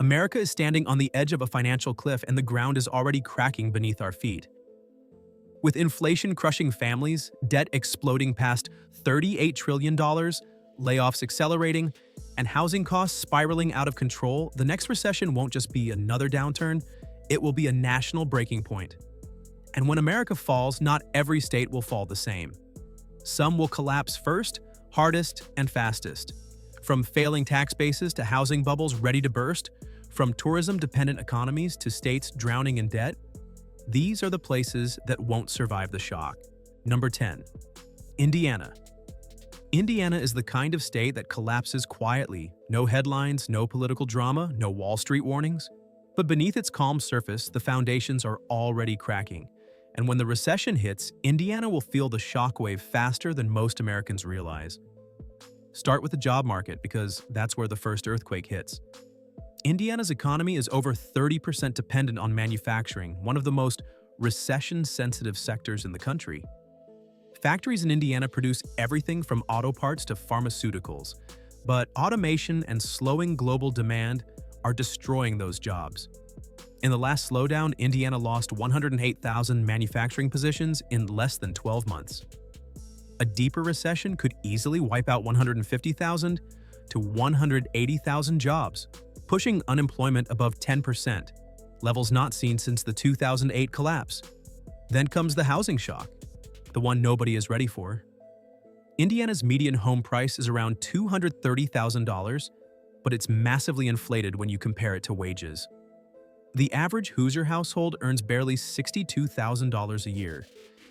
America is standing on the edge of a financial cliff and the ground is already cracking beneath our feet. With inflation crushing families, debt exploding past $38 trillion, layoffs accelerating, and housing costs spiraling out of control, the next recession won't just be another downturn, it will be a national breaking point. And when America falls, not every state will fall the same. Some will collapse first, hardest, and fastest. From failing tax bases to housing bubbles ready to burst, from tourism-dependent economies to states drowning in debt, these are the places that won't survive the shock. Number 10. Indiana. Indiana is the kind of state that collapses quietly. No headlines, no political drama, no Wall Street warnings. But beneath its calm surface, the foundations are already cracking. And when the recession hits, Indiana will feel the shockwave faster than most Americans realize. Start with the job market because that's where the first earthquake hits. Indiana's economy is over 30% dependent on manufacturing, one of the most recession-sensitive sectors in the country. Factories in Indiana produce everything from auto parts to pharmaceuticals, but automation and slowing global demand are destroying those jobs. In the last slowdown, Indiana lost 108,000 manufacturing positions in less than 12 months. A deeper recession could easily wipe out 150,000 to 180,000 jobs, pushing unemployment above 10%, levels not seen since the 2008 collapse. Then comes the housing shock, the one nobody is ready for. Indiana's median home price is around $230,000, but it's massively inflated when you compare it to wages. The average Hoosier household earns barely $62,000 a year,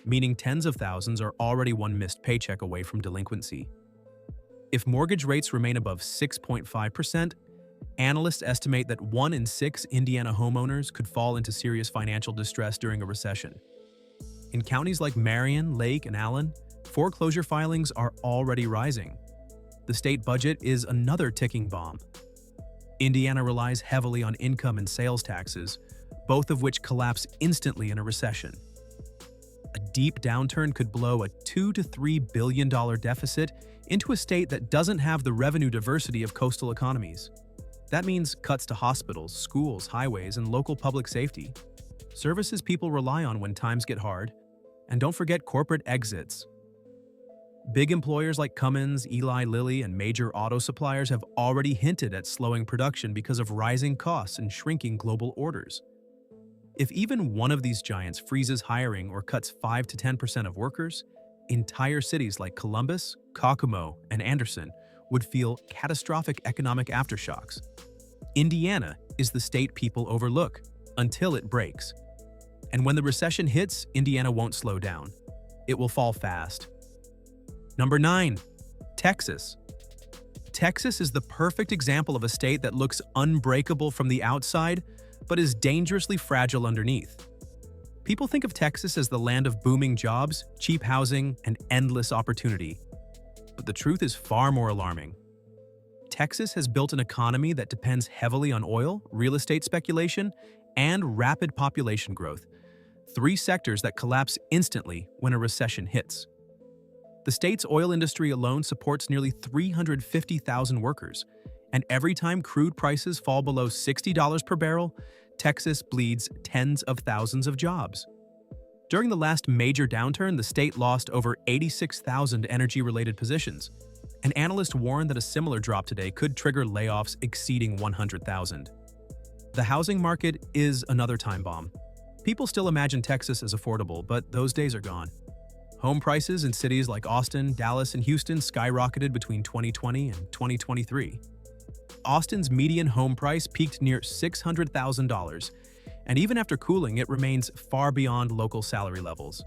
meaning tens of thousands are already one missed paycheck away from delinquency. If mortgage rates remain above 6.5%, analysts estimate that 1 in 6 Indiana homeowners could fall into serious financial distress during a recession. In counties like Marion, Lake, and Allen, foreclosure filings are already rising. The state budget is another ticking bomb. Indiana relies heavily on income and sales taxes, both of which collapse instantly in a recession. A deep downturn could blow a $2 to $3 billion deficit into a state that doesn't have the revenue diversity of coastal economies. That means cuts to hospitals, schools, highways, and local public safety. Services people rely on when times get hard. And don't forget corporate exits. Big employers like Cummins, Eli Lilly, and major auto suppliers have already hinted at slowing production because of rising costs and shrinking global orders. If even one of these giants freezes hiring or cuts 5 to 10% of workers, entire cities like Columbus, Kokomo, and Anderson would feel catastrophic economic aftershocks. Indiana is the state people overlook until it breaks. And when the recession hits, Indiana won't slow down. It will fall fast. Number 9. Texas. Texas is the perfect example of a state that looks unbreakable from the outside, but is dangerously fragile underneath. People think of Texas as the land of booming jobs, cheap housing, and endless opportunity. But the truth is far more alarming. Texas has built an economy that depends heavily on oil, real estate speculation, and rapid population growth, 3 sectors that collapse instantly when a recession hits. The state's oil industry alone supports nearly 350,000 workers, and every time crude prices fall below $60 per barrel, Texas bleeds tens of thousands of jobs. During the last major downturn, the state lost over 86,000 energy-related positions, and analysts warn that a similar drop today could trigger layoffs exceeding 100,000. The housing market is another time bomb. People still imagine Texas as affordable, but those days are gone. Home prices in cities like Austin, Dallas, and Houston skyrocketed between 2020 and 2023. Austin's median home price peaked near $600,000, and even after cooling, it remains far beyond local salary levels.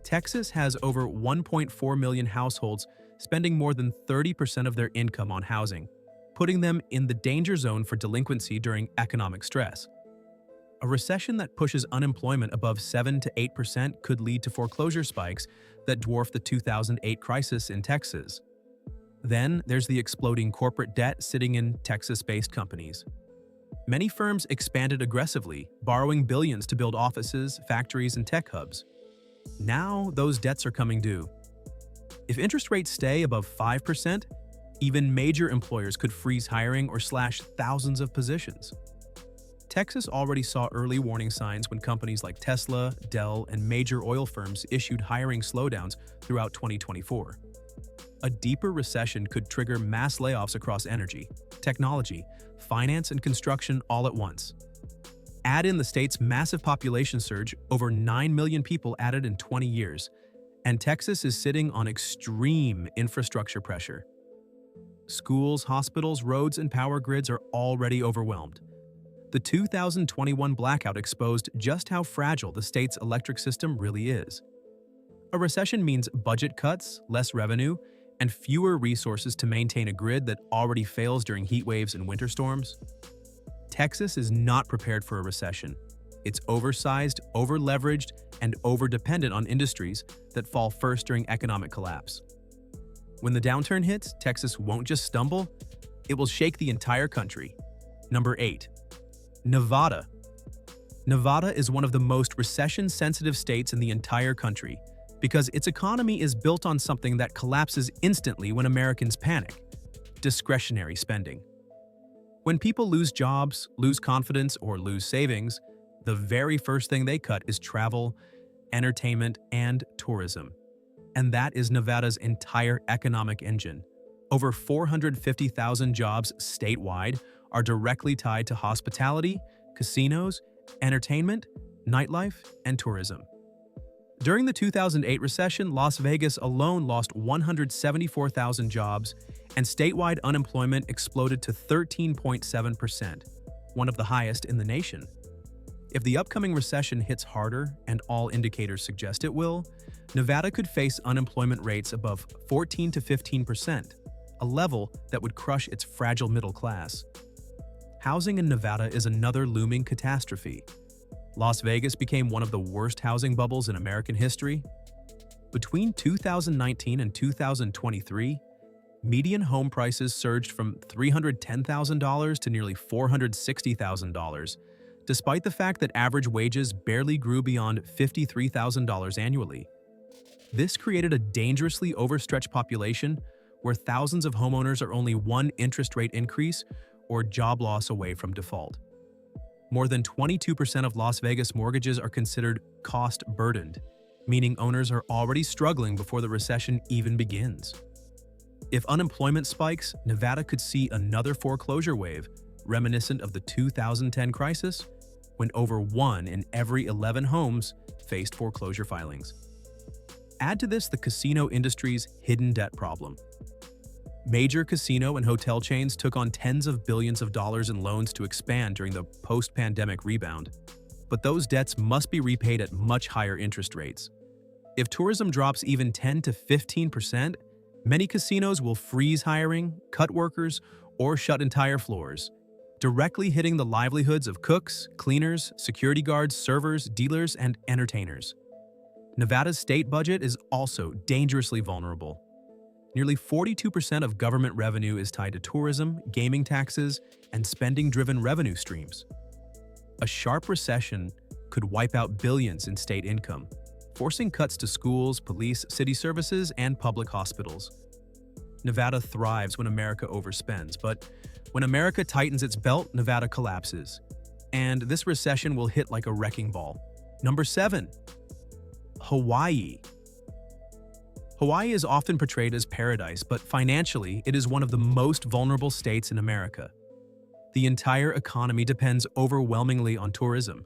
Texas has over 1.4 million households spending more than 30% of their income on housing, putting them in the danger zone for delinquency during economic stress. A recession that pushes unemployment above 7 to 8% could lead to foreclosure spikes that dwarf the 2008 crisis in Texas. Then there's the exploding corporate debt sitting in Texas-based companies. Many firms expanded aggressively, borrowing billions to build offices, factories, and tech hubs. Now those debts are coming due. If interest rates stay above 5%, Even major employers could freeze hiring or slash thousands of positions. Texas already saw early warning signs when companies like Tesla, Dell, and major oil firms issued hiring slowdowns throughout 2024. A deeper recession could trigger mass layoffs across energy, technology, finance, and construction all at once. Add in the state's massive population surge, over 9 million people added in 20 years, and Texas is sitting on extreme infrastructure pressure. Schools, hospitals, roads, and power grids are already overwhelmed. The 2021 blackout exposed just how fragile the state's electric system really is. A recession means budget cuts, less revenue, and fewer resources to maintain a grid that already fails during heat waves and winter storms. Texas is not prepared for a recession. It's oversized, over-leveraged, and over-dependent on industries that fall first during economic collapse. When the downturn hits, Texas won't just stumble, it will shake the entire country. Number 8. Nevada. Nevada is one of the most recession-sensitive states in the entire country because its economy is built on something that collapses instantly when Americans panic: discretionary spending. When people lose jobs, lose confidence, or lose savings, the very first thing they cut is travel, entertainment, and tourism. And that is Nevada's entire economic engine. Over 450,000 jobs statewide are directly tied to hospitality, casinos, entertainment, nightlife, and tourism. During the 2008 recession, Las Vegas alone lost 174,000 jobs, and statewide unemployment exploded to 13.7%, one of the highest in the nation. If the upcoming recession hits harder, and all indicators suggest it will, Nevada could face unemployment rates above 14 to 15%, a level that would crush its fragile middle class. Housing in Nevada is another looming catastrophe. Las Vegas became one of the worst housing bubbles in American history. Between 2019 and 2023, median home prices surged from $310,000 to nearly $460,000, despite the fact that average wages barely grew beyond $53,000 annually. This created a dangerously overstretched population where thousands of homeowners are only one interest rate increase or job loss away from default. More than 22% of Las Vegas mortgages are considered cost-burdened, meaning owners are already struggling before the recession even begins. If unemployment spikes, Nevada could see another foreclosure wave, reminiscent of the 2010 crisis, when over 1 in every 11 homes faced foreclosure filings. Add to this the casino industry's hidden debt problem. Major casino and hotel chains took on tens of billions of dollars in loans to expand during the post-pandemic rebound, but those debts must be repaid at much higher interest rates. If tourism drops even 10 to 15%, many casinos will freeze hiring, cut workers, or shut entire floors, directly hitting the livelihoods of cooks, cleaners, security guards, servers, dealers, and entertainers. Nevada's state budget is also dangerously vulnerable. Nearly 42% of government revenue is tied to tourism, gaming taxes, and spending-driven revenue streams. A sharp recession could wipe out billions in state income, forcing cuts to schools, police, city services, and public hospitals. Nevada thrives when America overspends, but when America tightens its belt, Nevada collapses. And this recession will hit like a wrecking ball. Number 7. Hawaii. Hawaii is often portrayed as paradise, but financially, it is one of the most vulnerable states in America. The entire economy depends overwhelmingly on tourism,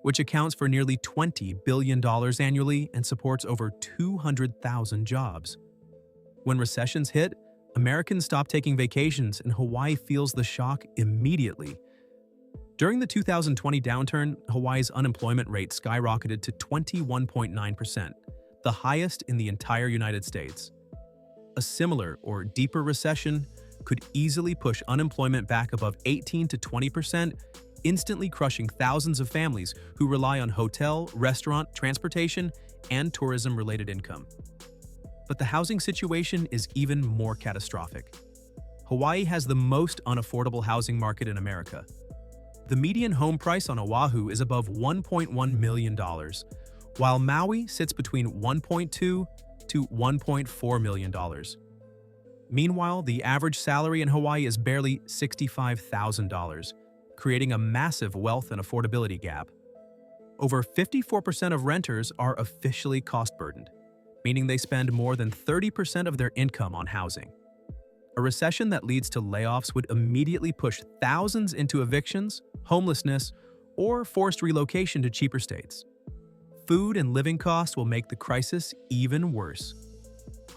which accounts for nearly $20 billion annually and supports over 200,000 jobs. When recessions hit, Americans stop taking vacations, and Hawaii feels the shock immediately. During the 2020 downturn, Hawaii's unemployment rate skyrocketed to 21.9%. The highest in the entire United States. A similar or deeper recession could easily push unemployment back above 18 to 20%, instantly crushing thousands of families who rely on hotel, restaurant, transportation, and tourism-related income. But the housing situation is even more catastrophic. Hawaii has the most unaffordable housing market in America. The median home price on Oahu is above $1.1 million, while Maui sits between $1.2 to $1.4 million. Meanwhile, the average salary in Hawaii is barely $65,000, creating a massive wealth and affordability gap. Over 54% of renters are officially cost-burdened, meaning they spend more than 30% of their income on housing. A recession that leads to layoffs would immediately push thousands into evictions, homelessness, or forced relocation to cheaper states. Food and living costs will make the crisis even worse.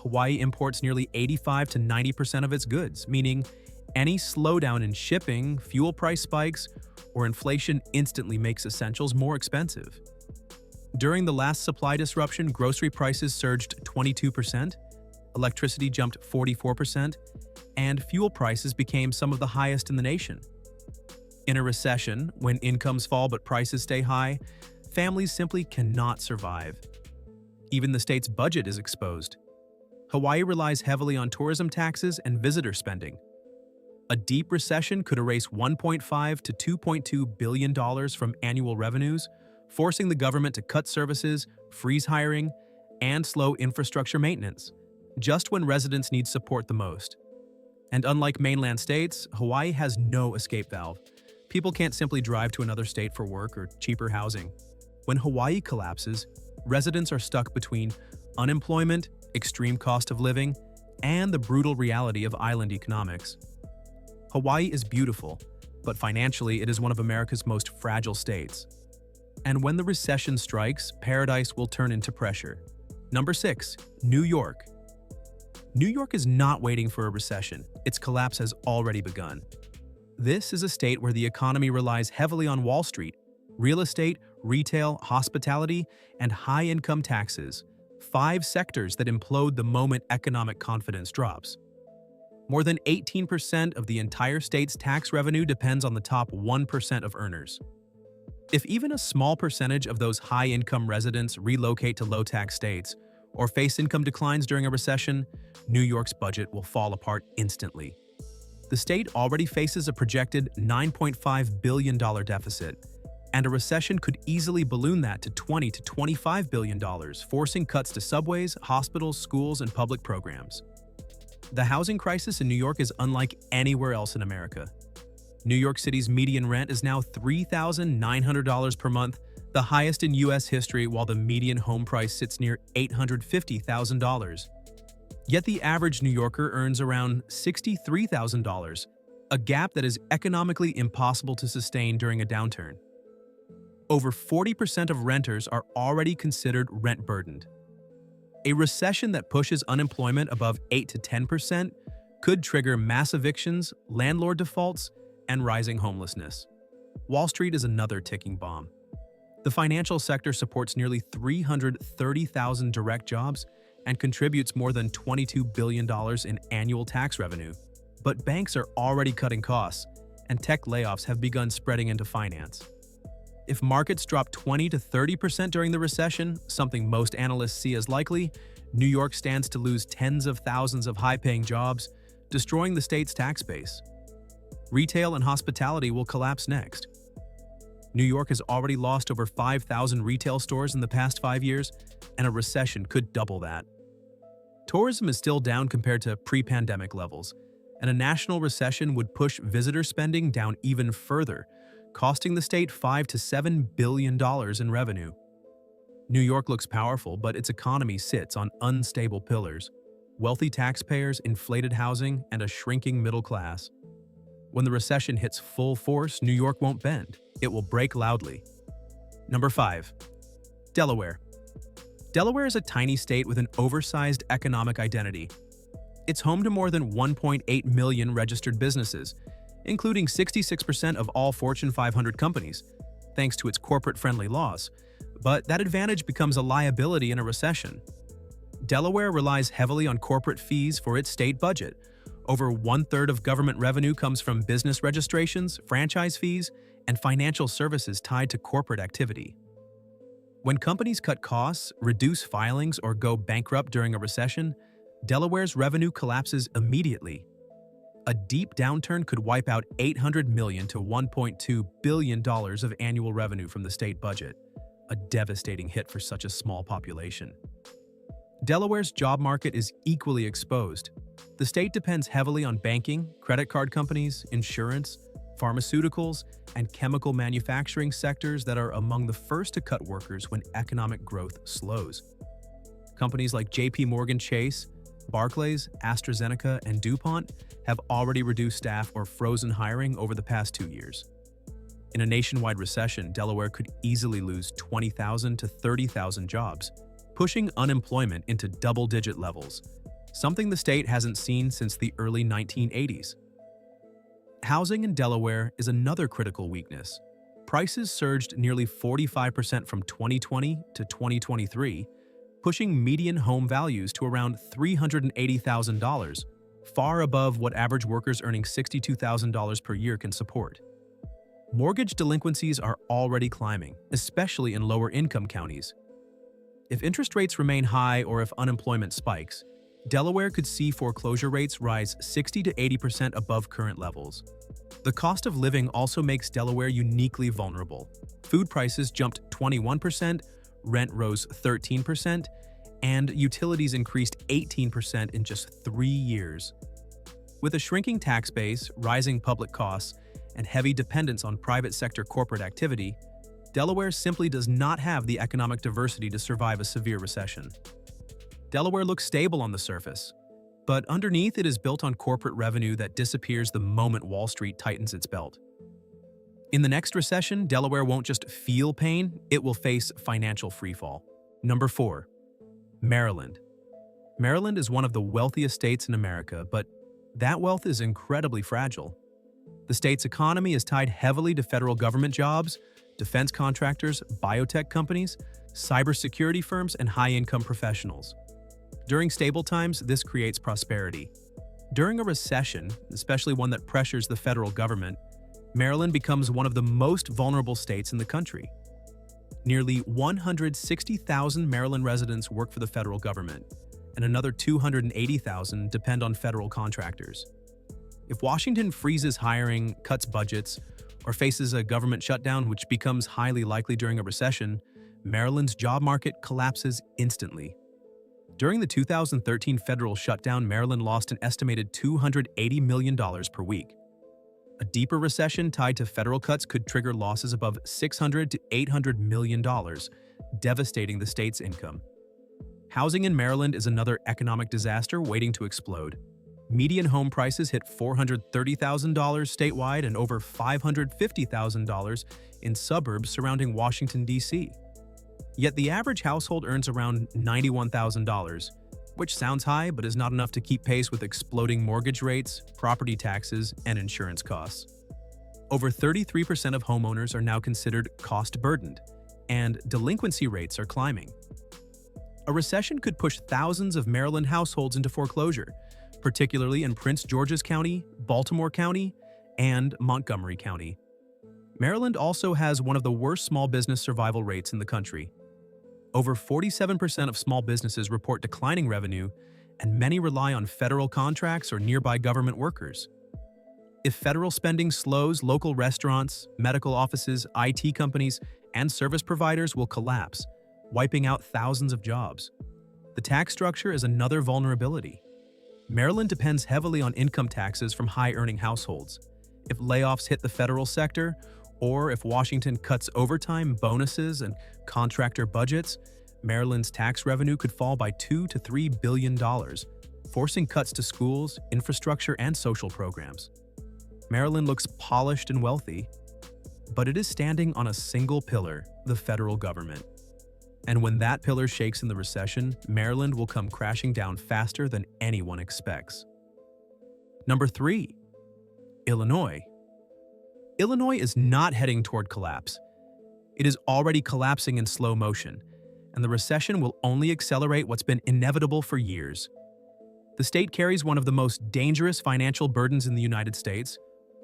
Hawaii imports nearly 85 to 90% of its goods, meaning any slowdown in shipping, fuel price spikes, or inflation instantly makes essentials more expensive. During the last supply disruption, grocery prices surged 22%, electricity jumped 44%, and fuel prices became some of the highest in the nation. In a recession, when incomes fall but prices stay high, families simply cannot survive. Even the state's budget is exposed. Hawaii relies heavily on tourism taxes and visitor spending. A deep recession could erase $1.5 to $2.2 billion from annual revenues, forcing the government to cut services, freeze hiring, and slow infrastructure maintenance, just when residents need support the most. And unlike mainland states, Hawaii has no escape valve. People can't simply drive to another state for work or cheaper housing. When Hawaii collapses, residents are stuck between unemployment, extreme cost of living, and the brutal reality of island economics. Hawaii is beautiful, but financially it is one of America's most fragile states. And when the recession strikes, paradise will turn into pressure. Number 6. New York. New York is not waiting for a recession. Its collapse has already begun. This is a state where the economy relies heavily on Wall Street, real estate, retail, hospitality, and high-income taxes, 5 sectors that implode the moment economic confidence drops. More than 18% of the entire state's tax revenue depends on the top 1% of earners. If even a small percentage of those high-income residents relocate to low-tax states or face income declines during a recession, New York's budget will fall apart instantly. The state already faces a projected $9.5 billion deficit, and a recession could easily balloon that to $20 to $25 billion, forcing cuts to subways, hospitals, schools, and public programs. The housing crisis in New York is unlike anywhere else in America. New York City's median rent is now $3,900 per month, the highest in U.S. history, while the median home price sits near $850,000. Yet the average New Yorker earns around $63,000, a gap that is economically impossible to sustain during a downturn. Over 40% of renters are already considered rent-burdened. A recession that pushes unemployment above 8 to 10% could trigger mass evictions, landlord defaults, and rising homelessness. Wall Street is another ticking bomb. The financial sector supports nearly 330,000 direct jobs and contributes more than $22 billion in annual tax revenue. But banks are already cutting costs, and tech layoffs have begun spreading into finance. If markets drop 20 to 30% during the recession, something most analysts see as likely, New York stands to lose tens of thousands of high-paying jobs, destroying the state's tax base. Retail and hospitality will collapse next. New York has already lost over 5,000 retail stores in the past 5 years, and a recession could double that. Tourism is still down compared to pre-pandemic levels, and a national recession would push visitor spending down even further, costing the state $5 to $7 billion in revenue. New York looks powerful, but its economy sits on unstable pillars: wealthy taxpayers, inflated housing, and a shrinking middle class. When the recession hits full force, New York won't bend. It will break loudly. Number 5. Delaware. Delaware is a tiny state with an oversized economic identity. It's home to more than 1.8 million registered businesses, including 66% of all Fortune 500 companies, thanks to its corporate-friendly laws. But that advantage becomes a liability in a recession. Delaware relies heavily on corporate fees for its state budget. Over 1/3 of government revenue comes from business registrations, franchise fees, and financial services tied to corporate activity. When companies cut costs, reduce filings, or go bankrupt during a recession, Delaware's revenue collapses immediately. A deep downturn could wipe out $800 million to $1.2 billion of annual revenue from the state budget, a devastating hit for such a small population. Delaware's job market is equally exposed. The state depends heavily on banking, credit card companies, insurance, pharmaceuticals, and chemical manufacturing sectors that are among the first to cut workers when economic growth slows. Companies like JP Morgan Chase, Barclays, AstraZeneca, and DuPont have already reduced staff or frozen hiring over the past 2 years. In a nationwide recession, Delaware could easily lose 20,000 to 30,000 jobs, pushing unemployment into double-digit levels, something the state hasn't seen since the early 1980s. Housing in Delaware is another critical weakness. Prices surged nearly 45% from 2020 to 2023, pushing median home values to around $380,000, far above what average workers earning $62,000 per year can support. Mortgage delinquencies are already climbing, especially in lower-income counties. If interest rates remain high or if unemployment spikes, Delaware could see foreclosure rates rise 60 to 80% above current levels. The cost of living also makes Delaware uniquely vulnerable. Food prices jumped 21%, rent rose 13%, and utilities increased 18% in just 3 years. With a shrinking tax base, rising public costs, and heavy dependence on private sector corporate activity, Delaware simply does not have the economic diversity to survive a severe recession. Delaware looks stable on the surface, but underneath it is built on corporate revenue that disappears the moment Wall Street tightens its belt. In the next recession, Delaware won't just feel pain, it will face financial freefall. Number 4. Maryland. Maryland is one of the wealthiest states in America, but that wealth is incredibly fragile. The state's economy is tied heavily to federal government jobs, defense contractors, biotech companies, cybersecurity firms, and high-income professionals. During stable times, this creates prosperity. During a recession, especially one that pressures the federal government, Maryland becomes one of the most vulnerable states in the country. Nearly 160,000 Maryland residents work for the federal government, and another 280,000 depend on federal contractors. If Washington freezes hiring, cuts budgets, or faces a government shutdown, which becomes highly likely during a recession, Maryland's job market collapses instantly. During the 2013 federal shutdown, Maryland lost an estimated $280 million per week. A deeper recession tied to federal cuts could trigger losses above $600 to $800 million, devastating the state's income. Housing in Maryland is another economic disaster waiting to explode. Median home prices hit $430,000 statewide and over $550,000 in suburbs surrounding Washington, D.C. Yet the average household earns around $91,000, which sounds high but is not enough to keep pace with exploding mortgage rates, property taxes, and insurance costs. Over 33% of homeowners are now considered cost-burdened, and delinquency rates are climbing. A recession could push thousands of Maryland households into foreclosure, particularly in Prince George's County, Baltimore County, and Montgomery County. Maryland also has one of the worst small business survival rates in the country. Over 47% of small businesses report declining revenue, and many rely on federal contracts or nearby government workers. If federal spending slows, local restaurants, medical offices, IT companies, and service providers will collapse, wiping out thousands of jobs. The tax structure is another vulnerability. Maryland depends heavily on income taxes from high-earning households. If layoffs hit the federal sector, or if Washington cuts overtime, bonuses, and contractor budgets, Maryland's tax revenue could fall by $2 to $3 billion, forcing cuts to schools, infrastructure, and social programs. Maryland looks polished and wealthy, but it is standing on a single pillar, the federal government. And when that pillar shakes in the recession, Maryland will come crashing down faster than anyone expects. Number 3. Illinois. Illinois is not heading toward collapse. It is already collapsing in slow motion, and the recession will only accelerate what's been inevitable for years. The state carries one of the most dangerous financial burdens in the United States,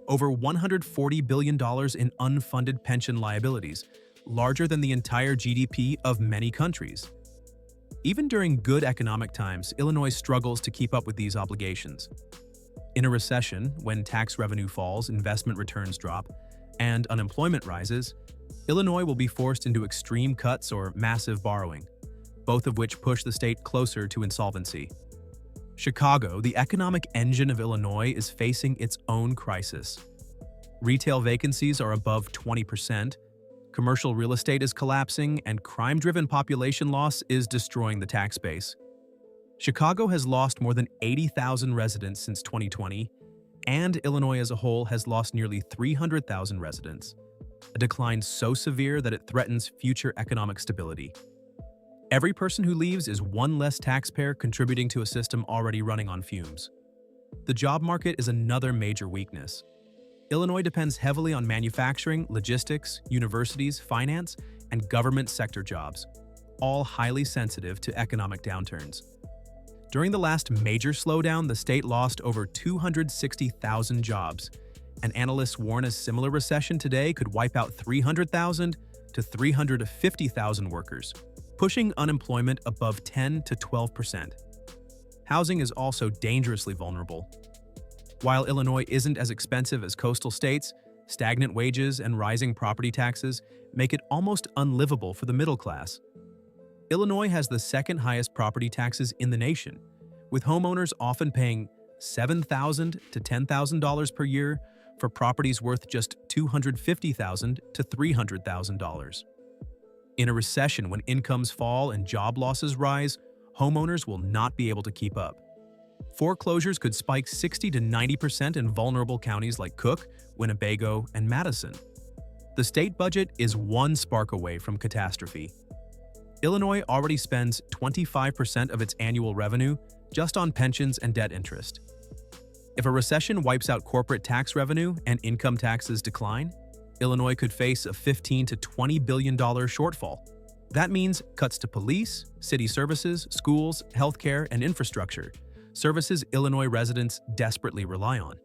over $140 billion in unfunded pension liabilities, larger than the entire GDP of many countries. Even during good economic times, Illinois struggles to keep up with these obligations. In a recession, when tax revenue falls, investment returns drop, and unemployment rises, Illinois will be forced into extreme cuts or massive borrowing, both of which push the state closer to insolvency. Chicago, the economic engine of Illinois, is facing its own crisis. Retail vacancies are above 20%, commercial real estate is collapsing, and crime-driven population loss is destroying the tax base. Chicago has lost more than 80,000 residents since 2020, and Illinois as a whole has lost nearly 300,000 residents, a decline so severe that it threatens future economic stability. Every person who leaves is one less taxpayer contributing to a system already running on fumes. The job market is another major weakness. Illinois depends heavily on manufacturing, logistics, universities, finance, and government sector jobs, all highly sensitive to economic downturns. During the last major slowdown, the state lost over 260,000 jobs, and analysts warn a similar recession today could wipe out 300,000 to 350,000 workers, pushing unemployment above 10 to 12%. Housing is also dangerously vulnerable. While Illinois isn't as expensive as coastal states, stagnant wages and rising property taxes make it almost unlivable for the middle class. Illinois has the second highest property taxes in the nation, with homeowners often paying $7,000 to $10,000 per year for properties worth just $250,000 to $300,000. In a recession, when incomes fall and job losses rise, homeowners will not be able to keep up. Foreclosures could spike 60 to 90% in vulnerable counties like Cook, Winnebago, and Madison. The state budget is one spark away from catastrophe. Illinois already spends 25% of its annual revenue just on pensions and debt interest. If a recession wipes out corporate tax revenue and income taxes decline, Illinois could face a $15 to $20 billion shortfall. That means cuts to police, city services, schools, healthcare, and infrastructure, services Illinois residents desperately rely on.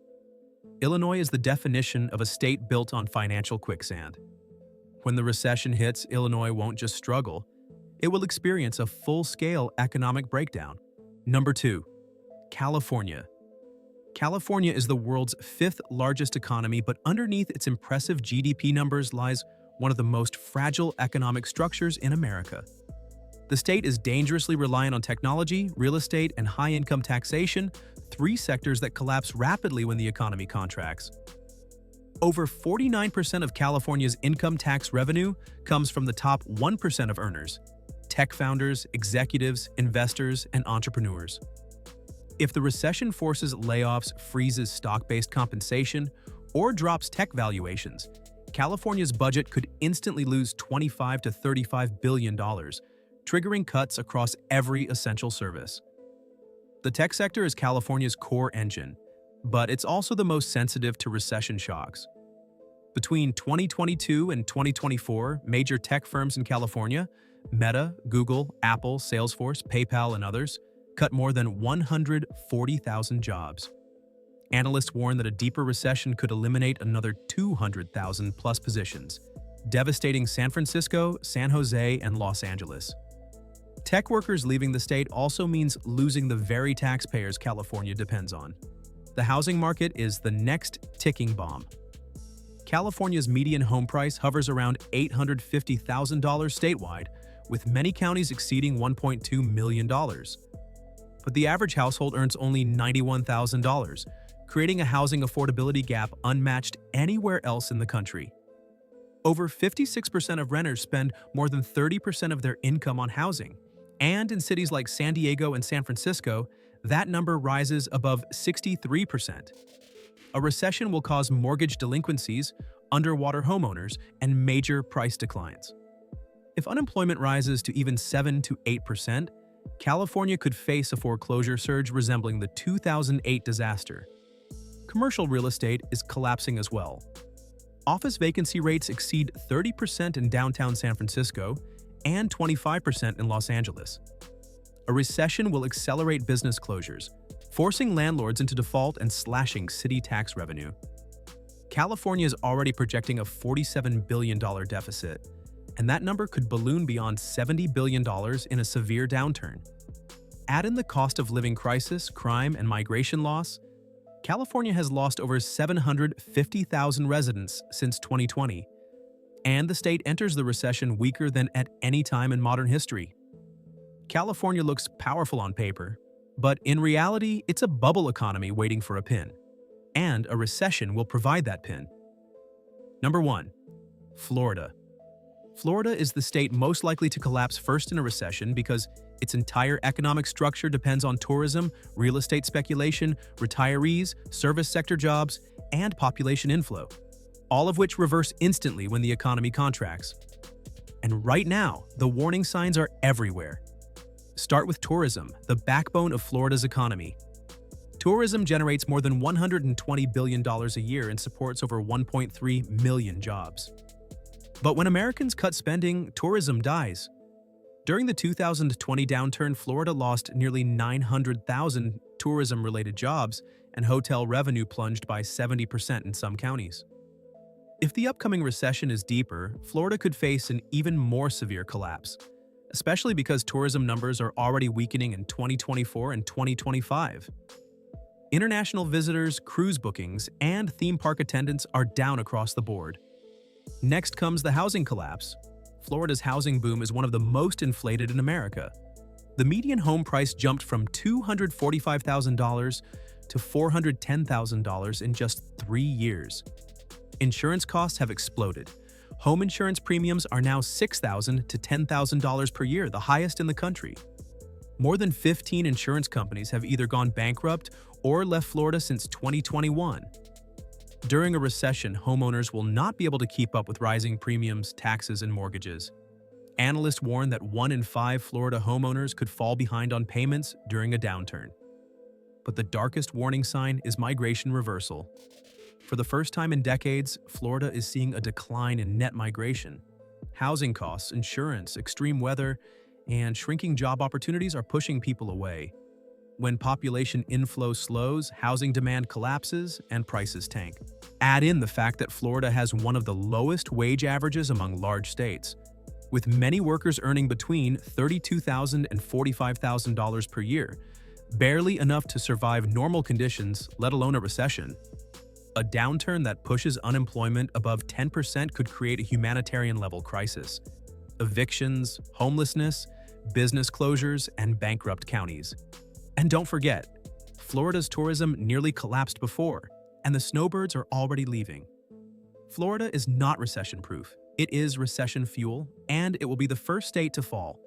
Illinois is the definition of a state built on financial quicksand. When the recession hits, Illinois won't just struggle, it will experience a full-scale economic breakdown. Number 2. California. California is the world's fifth largest economy, but underneath its impressive GDP numbers lies one of the most fragile economic structures in America. The state is dangerously reliant on technology, real estate, and high-income taxation, three sectors that collapse rapidly when the economy contracts. Over 49% of California's income tax revenue comes from the top 1% of earners: tech founders, executives, investors, and entrepreneurs. If the recession forces layoffs, freezes stock-based compensation, or drops tech valuations, California's budget could instantly lose $25 to $35 billion, triggering cuts across every essential service. The tech sector is California's core engine, but it's also the most sensitive to recession shocks. Between 2022 and 2024, major tech firms in California, Meta, Google, Apple, Salesforce, PayPal, and others, cut more than 140,000 jobs. Analysts warn that a deeper recession could eliminate another 200,000 plus positions, devastating San Francisco, San Jose, and Los Angeles. Tech workers leaving the state also means losing the very taxpayers California depends on. The housing market is the next ticking bomb. California's median home price hovers around $850,000 statewide, with many counties exceeding $1.2 million. But the average household earns only $91,000, creating a housing affordability gap unmatched anywhere else in the country. Over 56% of renters spend more than 30% of their income on housing, and in cities like San Diego and San Francisco, that number rises above 63%. A recession will cause mortgage delinquencies, underwater homeowners, and major price declines. If unemployment rises to even 7 to 8%, California could face a foreclosure surge resembling the 2008 disaster. Commercial real estate is collapsing as well. Office vacancy rates exceed 30% in downtown San Francisco and 25% in Los Angeles. A recession will accelerate business closures, forcing landlords into default and slashing city tax revenue. California is already projecting a $47 billion deficit, and that number could balloon beyond $70 billion in a severe downturn. Add in the cost of living crisis, crime, and migration loss, California has lost over 750,000 residents since 2020, and the state enters the recession weaker than at any time in modern history. California looks powerful on paper, But in reality, it's a bubble economy waiting for a pin. And a recession will provide that pin. Number 1. Florida. Florida is the state most likely to collapse first in a recession because its entire economic structure depends on tourism, real estate speculation, retirees, service sector jobs, and population inflow, all of which reverse instantly when the economy contracts. And right now, the warning signs are everywhere. Start with tourism, the backbone of Florida's economy. Tourism generates more than $120 billion a year and supports over 1.3 million jobs. But when Americans cut spending, tourism dies. During the 2020 downturn, Florida lost nearly 900,000 tourism-related jobs, and hotel revenue plunged by 70% in some counties. If the upcoming recession is deeper, Florida could face an even more severe collapse, especially because tourism numbers are already weakening in 2024 and 2025. International visitors, cruise bookings, and theme park attendance are down across the board. Next comes the housing collapse. Florida's housing boom is one of the most inflated in America. The median home price jumped from $245,000 to $410,000 in just 3 years. Insurance costs have exploded. Home insurance premiums are now $6,000 to $10,000 per year, the highest in the country. More than 15 insurance companies have either gone bankrupt or left Florida since 2021. During a recession, homeowners will not be able to keep up with rising premiums, taxes, and mortgages. Analysts warn that 1 in 5 Florida homeowners could fall behind on payments during a downturn. But the darkest warning sign is migration reversal. For the first time in decades, Florida is seeing a decline in net migration. Housing costs, insurance, extreme weather, and shrinking job opportunities are pushing people away. When population inflow slows, housing demand collapses, and prices tank. Add in the fact that Florida has one of the lowest wage averages among large states, with many workers earning between $32,000 and $45,000 per year, barely enough to survive normal conditions, let alone a recession. A downturn that pushes unemployment above 10% could create a humanitarian-level crisis. Evictions, homelessness, business closures, and bankrupt counties. And don't forget, Florida's tourism nearly collapsed before, and the snowbirds are already leaving. Florida is not recession-proof. It is recession fuel, and it will be the first state to fall.